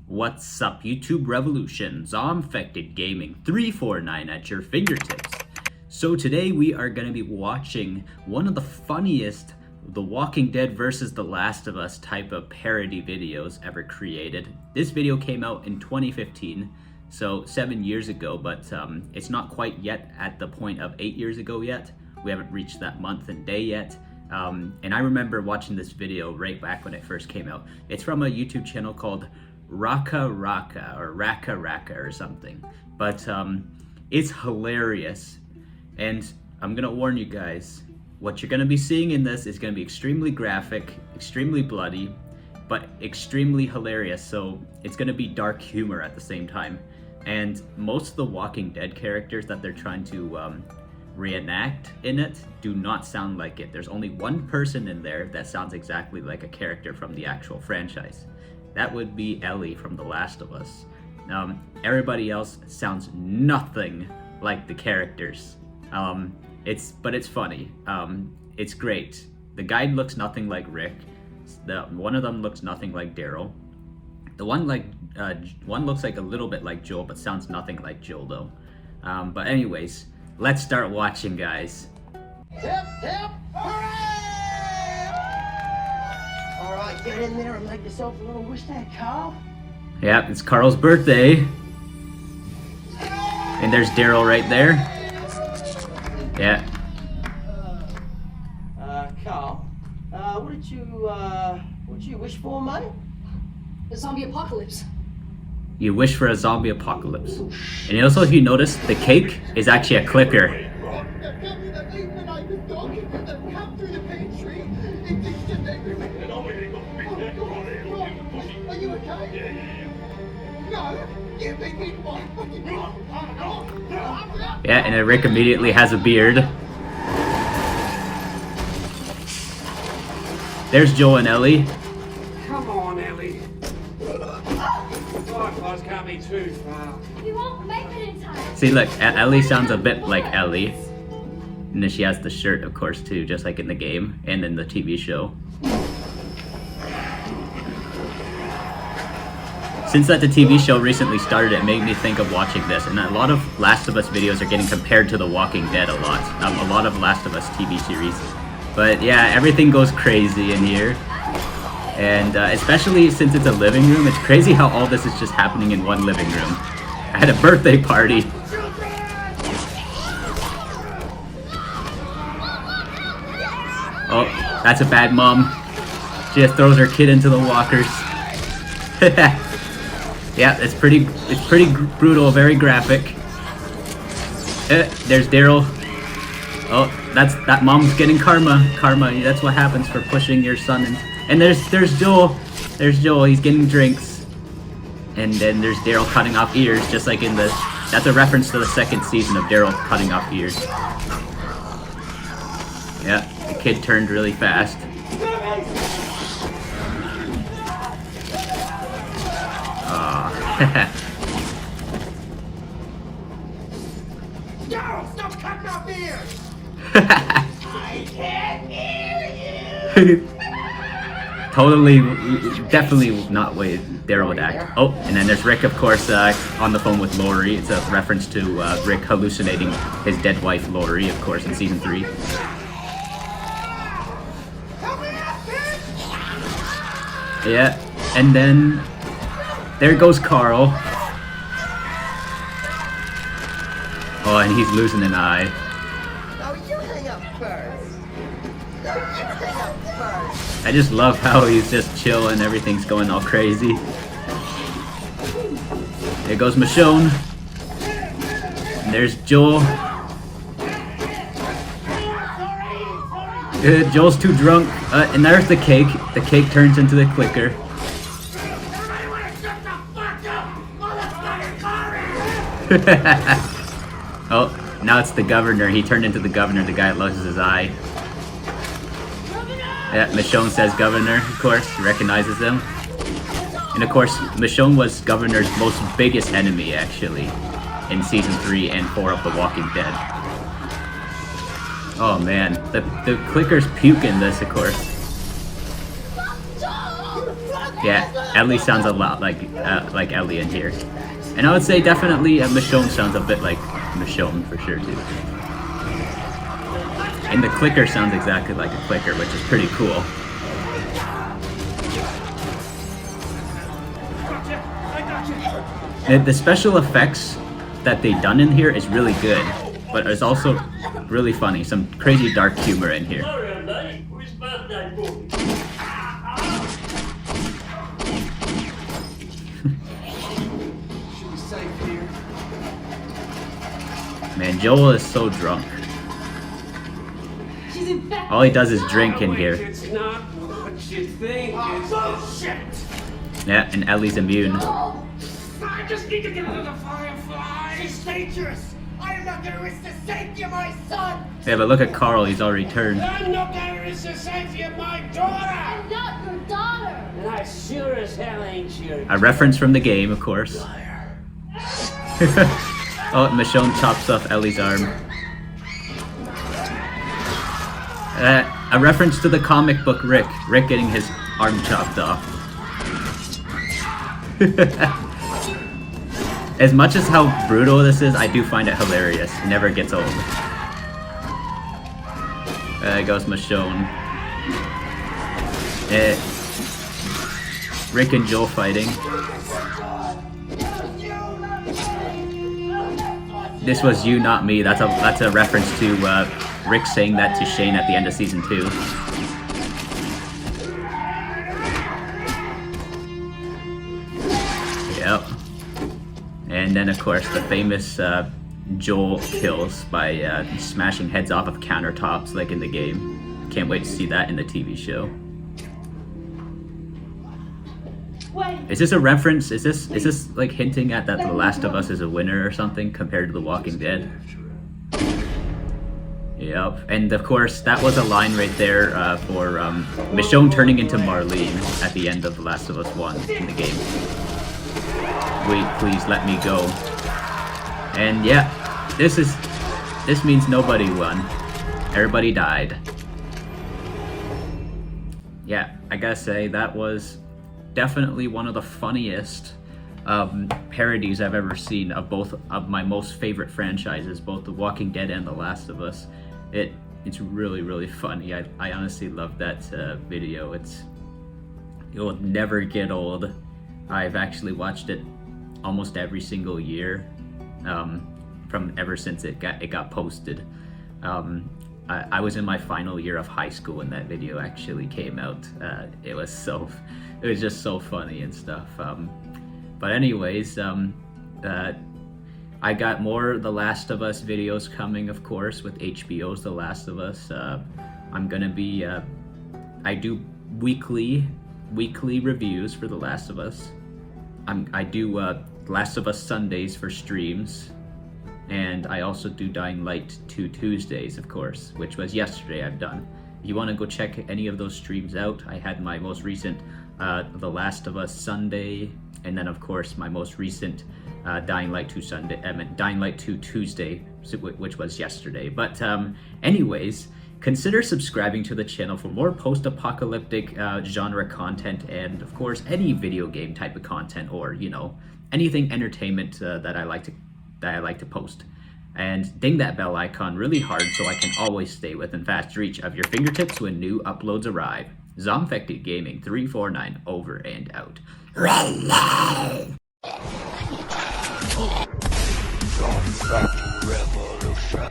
What's up, YouTube Revolution? ZombfectedGaming 349 at your fingertips. So today we are going to be watching one of the funniest The Walking Dead versus The Last of Us type of parody videos ever created. This video came out in 2015, so 7 years ago, but it's not quite yet at the point of 8 years ago yet. We haven't reached that month and day yet. And I remember watching this video right back when it first came out. It's from a YouTube channel called RackaRacka or RackaRacka or something. But it's hilarious. And I'm gonna warn you guys, what you're gonna be seeing in this is gonna be extremely graphic, extremely bloody, but extremely hilarious. So it's gonna be dark humor at the same time. And most of the Walking Dead characters that they're trying to reenact in it do not sound like it. There's only one person in there that sounds exactly like a character from the actual franchise. That would be Ellie from The Last of Us. Everybody else sounds nothing like the characters. But it's funny. It's great. The guy looks nothing like Rick. One of them looks nothing like Daryl. The one looks like a little bit like Joel, but sounds nothing like Joel though. But anyways, let's start watching, guys. Hip, hip, hooray! All right, get in there and make yourself a little wish there, Carl. Yeah, it's Carl's birthday. And there's Daryl right there. Yeah. Carl, what did you wish for, mate? A zombie apocalypse. You wish for a zombie apocalypse. And also, if you notice, the cake is actually a clicker. Yeah, and then Rick immediately has a beard. There's Joel and Ellie. Come on, Ellie. Fireflies can't be too far. You won't make it in time. See, look, Ellie sounds a bit like Ellie. And then she has the shirt, of course, too, just like in the game and in the TV show. Since that the TV show recently started, it made me think of watching this. And a lot of Last of Us videos are getting compared to The Walking Dead a lot. A lot of Last of Us TV series. But yeah, everything goes crazy in here. And especially since it's a living room, it's crazy how all this is just happening in one living room. I had a birthday party. Oh, that's a bad mom. She just throws her kid into the walkers. Yeah, it's pretty brutal, very graphic. There's Daryl. Oh, that mom's getting karma. That's what happens for pushing your son in. And there's Joel. There's Joel. He's getting drinks. And then there's Daryl cutting off ears, just like in the. That's a reference to the second season of Daryl cutting off ears. Yeah, the kid turned really fast. Daryl, stop cutting off ears! I can't hear you! Totally, definitely not way Daryl would act. Oh, and then there's Rick, of course, on the phone with Lori. It's a reference to Rick hallucinating his dead wife, Lori, of course, in season 3. Yeah, and then there goes Carl. Oh, and he's losing an eye. No, you hang up first. No, you hang up first. I just love how he's just chill and everything's going all crazy. There goes Michonne. And there's Joel. Joel's too drunk. And there's the cake. The cake turns into the clicker. Oh, now it's the governor. He turned into the governor, the guy that loses his eye. Yeah, Michonne says governor, of course, he recognizes him. And of course, Michonne was Governor's most biggest enemy, actually, in season 3 and 4 of The Walking Dead. Oh man, the clickers puke in this, of course. Yeah, Ellie sounds a lot like Ellie in here. And I would say definitely Michonne sounds a bit like Michonne for sure too. And the clicker sounds exactly like a clicker, which is pretty cool. And the special effects that they done in here is really good, but it's also really funny. Some crazy dark humor in here. Man, Joel is so drunk. She's infected. All he does is drink in here. It's not what you think. It's bullshit. Yeah, and Ellie's immune. I just need to get rid of the firefly. She's dangerous. I am not gonna risk the safety of my son. Yeah, but look at Carl, he's already turned. I'm not gonna risk the safety of my daughter. I'm not your daughter. And I sure as hell ain't your A reference from the game, of course. Oh, Michonne chops off Ellie's arm. A reference to the comic book Rick. Rick getting his arm chopped off. As much as how brutal this is, I do find it hilarious. It never gets old. There goes Michonne. Rick and Joel fighting. This was you, not me. That's a reference to Rick saying that to Shane at the end of season 2. Yep. And then of course the famous Joel kills by smashing heads off of countertops like in the game. Can't wait to see that in the TV show. Wait. Is this a reference? Is this like hinting at that The Last of Us is a winner or something compared to The Walking Dead? Yep. And of course that was a line right there for Michonne turning into Marlene at the end of The Last of Us 1 in the game. Wait, please let me go. And yeah, this means nobody won. Everybody died. Yeah, I gotta say that was definitely one of the funniest parodies I've ever seen of both of my most favorite franchises, both The Walking Dead and The Last of Us. It's really, really funny. I honestly love that video. It will never get old. I've actually watched it almost every single year from ever since it got posted. I was in my final year of high school when that video actually came out. It was just so funny and stuff. But anyways, I got more The Last of Us videos coming, of course, with HBO's The Last of Us. I'm gonna be, I do weekly reviews for The Last of Us. I do Last of Us Sundays for streams, and I also do Dying Light 2 Tuesdays, of course, which was yesterday I've done. If you want to go check any of those streams out, I had my most recent The Last of Us Sunday, and then of course my most recent Dying Light 2 Tuesday, which was yesterday. But anyways, consider subscribing to the channel for more post-apocalyptic genre content, and of course any video game type of content, or you know, anything entertainment that I like to post. And ding that bell icon really hard so I can always stay within fast reach of your fingertips when new uploads arrive. ZombfectedGaming 349 over and out. Revolution.